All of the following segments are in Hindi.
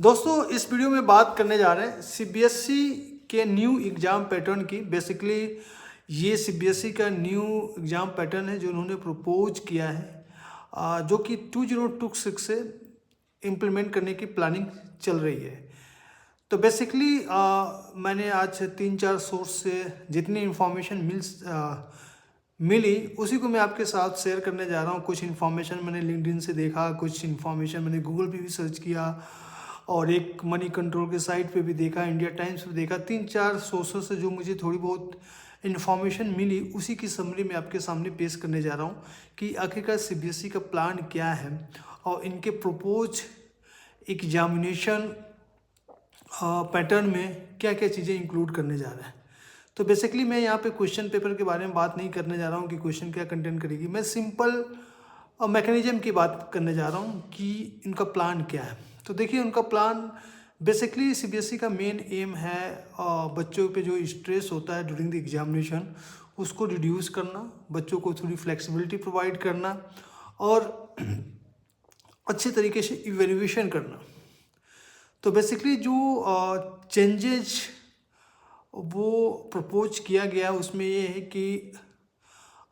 दोस्तों इस वीडियो में बात करने जा रहे हैं सीबीएसई के न्यू एग्ज़ाम पैटर्न की। बेसिकली ये सीबीएसई का न्यू एग्ज़ाम पैटर्न है जो उन्होंने प्रपोज किया है, जो कि 2026 से इम्प्लीमेंट करने की प्लानिंग चल रही है। तो बेसिकली मैंने आज 3-4 सोर्स से जितनी इन्फॉर्मेशन मिली उसी को मैं आपके साथ शेयर करने जा रहा हूँ। कुछ इन्फॉर्मेशन मैंने लिंक्डइन से देखा, कुछ इन्फॉर्मेशन मैंने गूगल पे भी सर्च किया और एक मनी कंट्रोल के साइट पे भी देखा, इंडिया टाइम्स पे देखा। 3-4 सोर्सेस से जो मुझे थोड़ी बहुत इन्फॉर्मेशन मिली उसी की समरी मैं आपके सामने पेश करने जा रहा हूँ कि आखिरकार सीबीएसई का प्लान क्या है और इनके प्रपोज एग्जामिनेशन पैटर्न में क्या क्या चीज़ें इंक्लूड करने जा रहे हैं। तो बेसिकली मैं यहाँ पे क्वेश्चन पेपर के बारे में बात नहीं करने जा रहा हूँ कि क्वेश्चन क्या कंटेंट करेगी। मैं सिंपल मैकेनिज्म की बात करने जा रहा हूँ कि इनका प्लान क्या है। तो देखिए उनका प्लान बेसिकली सीबीएसई का मेन एम है बच्चों पे जो स्ट्रेस होता है ड्यूरिंग द एग्जामिनेशन उसको रिड्यूस करना, बच्चों को थोड़ी फ्लेक्सिबिलिटी प्रोवाइड करना और अच्छे तरीके से इवेल्युएशन करना। तो बेसिकली जो चेंजेज वो प्रपोज किया गया उसमें ये है कि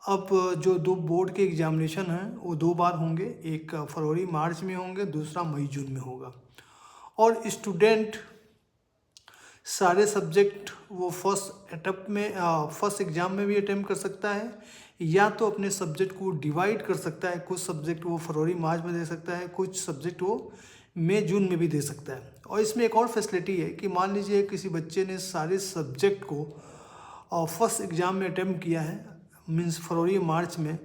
अब जो दो बोर्ड के एग्जामिनेशन हैं वो 2 बार होंगे, एक फरवरी मार्च में होंगे, दूसरा मई जून में होगा। और स्टूडेंट सारे सब्जेक्ट वो फर्स्ट एग्ज़ाम में भी अटेम्प्ट कर सकता है या तो अपने सब्जेक्ट को डिवाइड कर सकता है। कुछ सब्जेक्ट वो फरवरी मार्च में दे सकता है, कुछ सब्जेक्ट वो मई जून में भी दे सकता है। और इसमें एक और फैसिलिटी है कि मान लीजिए किसी बच्चे ने सारे सब्जेक्ट को फर्स्ट एग्ज़ाम में अटेम्प्ट किया है, मीन्स फरवरी मार्च में,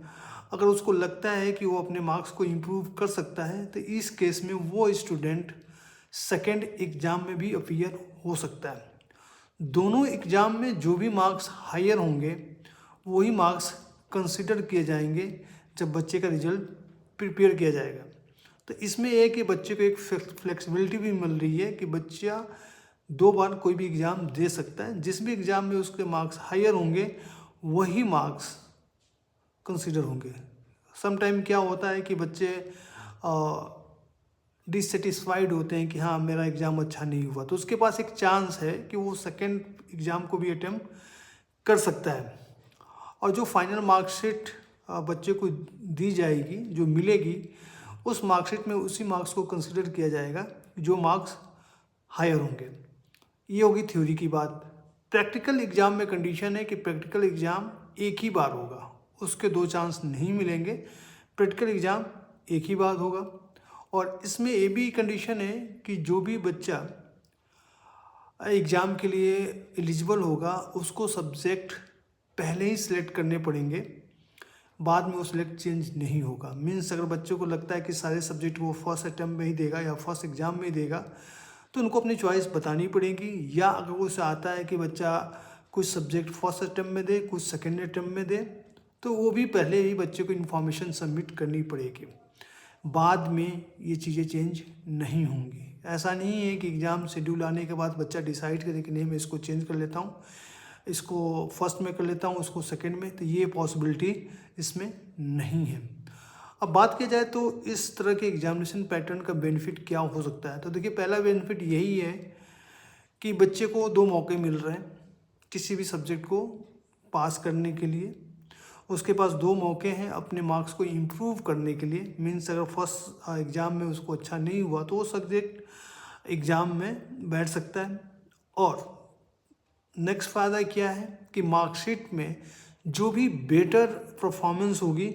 अगर उसको लगता है कि वो अपने मार्क्स को इम्प्रूव कर सकता है तो इस केस में वो स्टूडेंट सेकेंड एग्ज़ाम में भी अपीयर हो सकता है। दोनों एग्ज़ाम में जो भी मार्क्स हायर होंगे वही मार्क्स कंसिडर किए जाएंगे जब बच्चे का रिजल्ट प्रिपेयर किया जाएगा। तो इसमें एक कि बच्चे को एक फ्लेक्सिबिलिटी भी मिल रही है कि बच्चा 2 बार कोई भी एग्ज़ाम दे सकता है, जिस भी एग्ज़ाम में उसके मार्क्स हायर होंगे वही मार्क्स कंसिडर होंगे। समटाइम क्या होता है कि बच्चे डिससेटिस्फाइड होते हैं कि हाँ मेरा एग्ज़ाम अच्छा नहीं हुआ, तो उसके पास एक चांस है कि वो सेकेंड एग्ज़ाम को भी अटेम्प्ट कर सकता है। और जो फाइनल मार्कशीट बच्चे को दी जाएगी, जो मिलेगी, उस मार्कशीट में उसी मार्क्स को कंसिडर किया जाएगा जो मार्क्स हायर होंगे। ये होगी थ्योरी की बात। प्रैक्टिकल एग्ज़ाम में कंडीशन है कि प्रैक्टिकल एग्ज़ाम एक ही बार होगा, उसके 2 चांस नहीं मिलेंगे। प्रैक्टिकल एग्ज़ाम एक ही बार होगा और इसमें ये भी कंडीशन है कि जो भी बच्चा एग्ज़ाम के लिए एलिजिबल होगा उसको सब्जेक्ट पहले ही सिलेक्ट करने पड़ेंगे, बाद में वो सिलेक्ट चेंज नहीं होगा। मीन्स अगर बच्चों को लगता है कि सारे सब्जेक्ट वो फर्स्ट अटैम्प्ट में ही देगा या फर्स्ट एग्ज़ाम में ही देगा तो उनको अपनी चॉइस बतानी पड़ेगी। या अगर वो उसे आता है कि बच्चा कुछ सब्जेक्ट फर्स्ट अटैम्प्ट में दे, कुछ सेकेंड अटैम्प्ट में दे, तो वो भी पहले ही बच्चे को इन्फॉर्मेशन सबमिट करनी पड़ेगी। बाद में ये चीज़ें चेंज नहीं होंगी। ऐसा नहीं है कि एग्ज़ाम शेड्यूल आने के बाद बच्चा डिसाइड करे कि नहीं मैं इसको चेंज कर लेता हूँ, इसको फर्स्ट में कर लेता हूँ, उसको सेकंड में, तो ये पॉसिबिलिटी इसमें नहीं है। अब बात की जाए तो इस तरह के एग्जामिनेशन पैटर्न का बेनिफिट क्या हो सकता है। तो देखिए पहला बेनिफिट यही है कि बच्चे को 2 मौके मिल रहे हैं किसी भी सब्जेक्ट को पास करने के लिए। उसके पास 2 मौके हैं अपने मार्क्स को इम्प्रूव करने के लिए। मीन्स अगर फर्स्ट एग्ज़ाम में उसको अच्छा नहीं हुआ तो वो सब्जेक्ट एग्ज़ाम में बैठ सकता है। और नेक्स्ट फ़ायदा क्या है कि मार्कशीट में जो भी बेटर परफॉर्मेंस होगी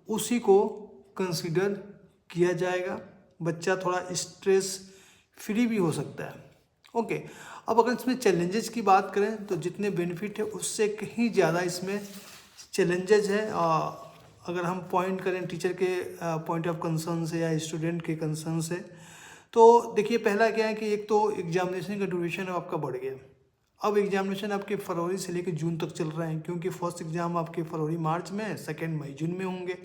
उसी को कंसीडर किया जाएगा। बच्चा थोड़ा स्ट्रेस फ्री भी हो सकता है। ओके, अब अगर इसमें चैलेंजेस की बात करें तो जितने बेनिफिट है उससे कहीं ज़्यादा इसमें चैलेंजेस है। अगर हम पॉइंट करें टीचर के पॉइंट ऑफ कंसर्न से या स्टूडेंट के कंसर्न से, तो देखिए पहला क्या है कि एक तो एग्जामिनेशन का ड्यूरेशन आपका बढ़ गया। अब एग्जामिनेशन आपके फरवरी से लेकर जून तक चल रहे हैं, क्योंकि फर्स्ट एग्ज़ाम आपके फरवरी मार्च में, सेकेंड मई जून में होंगे।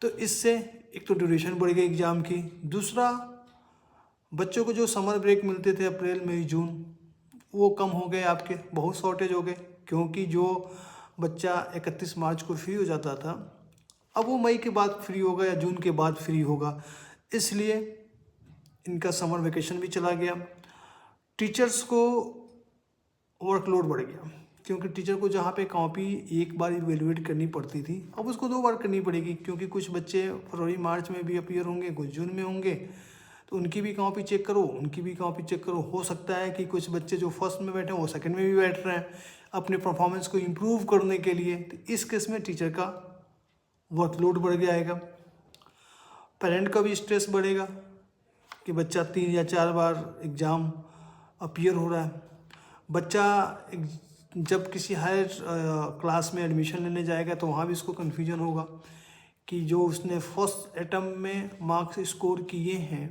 तो इससे एक तो ड्यूरेशन बढ़ गई एग्ज़ाम की। दूसरा, बच्चों को जो समर ब्रेक मिलते थे अप्रैल मई जून, वो कम हो गए, आपके बहुत शॉर्टेज हो गए, क्योंकि जो बच्चा 31 मार्च को फ्री हो जाता था अब वो मई के बाद फ्री होगा या जून के बाद फ्री होगा। इसलिए इनका समर वेकेशन भी चला गया। टीचर्स को वर्कलोड बढ़ गया, क्योंकि टीचर को जहाँ पे कॉपी एक बार इवेलुएट करनी पड़ती थी, अब उसको 2 बार करनी पड़ेगी, क्योंकि कुछ बच्चे फरवरी मार्च में भी अपीयर होंगे, कुछ जून में होंगे, तो उनकी भी कॉपी चेक करो, उनकी भी कॉपी चेक करो। हो सकता है कि कुछ बच्चे जो फर्स्ट में बैठे हैं वो सेकंड में भी बैठ रहे हैं अपने परफॉर्मेंस को इम्प्रूव करने के लिए, तो इस केस में टीचर का वर्कलोड बढ़ जाएगा। पेरेंट का भी स्ट्रेस बढ़ेगा कि बच्चा 3 या 4 बार एग्ज़ाम अपीयर हो रहा है। बच्चा जब किसी हायर क्लास में एडमिशन लेने जाएगा तो वहाँ भी इसको कन्फ्यूजन होगा कि जो उसने फर्स्ट अटेम्प्ट में मार्क्स स्कोर किए हैं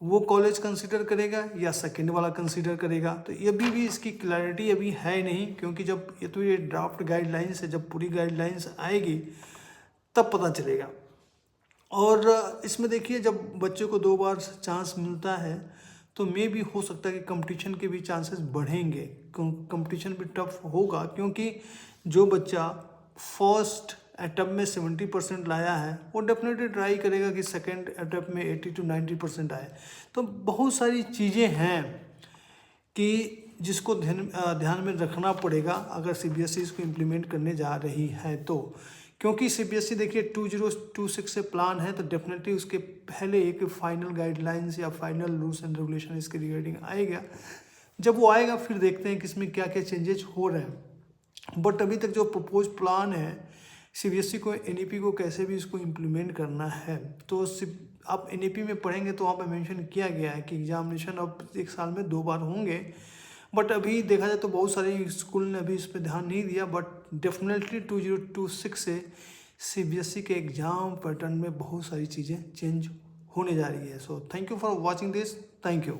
वो कॉलेज कंसीडर करेगा या सेकंड वाला कंसीडर करेगा। तो ये भी इसकी क्लैरिटी अभी है नहीं, क्योंकि जब ये ड्राफ्ट गाइडलाइंस है, जब पूरी गाइडलाइंस आएगी तब पता चलेगा। और इसमें देखिए, जब बच्चे को 2 बार चांस मिलता है तो भी हो सकता है कि कंपटीशन के भी चांसेस बढ़ेंगे, कंपटीशन भी टफ होगा, क्योंकि जो बच्चा फर्स्ट अटेम्प्ट में 70% लाया है वो डेफिनेटली ट्राई करेगा कि सेकंड अटेम्प्ट में 80 to 90% आए। तो बहुत सारी चीज़ें हैं कि जिसको ध्यान में रखना पड़ेगा अगर सीबीएसई इसको इम्प्लीमेंट करने जा रही है तो, क्योंकि सीबीएसई देखिए 2026 से प्लान है, तो डेफिनेटली उसके पहले एक फाइनल गाइडलाइंस या फाइनल रूल्स एंड रेगुलेशन इसके रिगार्डिंग आएगा। जब वो आएगा फिर देखते हैं कि इसमें क्या क्या चेंजेस हो रहे हैं। बट अभी तक जो प्रपोज प्लान है सीबीएसई को, एनईपी को कैसे भी इसको इम्प्लीमेंट करना है, तो आप एनईपी में पढ़ेंगे तो वहाँ पर मेंशन किया गया है कि एग्जामिनेशन अब 1 साल में 2 बार होंगे। बट अभी देखा जाए तो बहुत सारे स्कूल ने अभी इस पर ध्यान नहीं दिया, बट डेफिनेटली 2026 से सीबीएसई के एग्ज़ाम पैटर्न में बहुत सारी चीज़ें चेंज होने जा रही है। So thank you for watching this, thank you.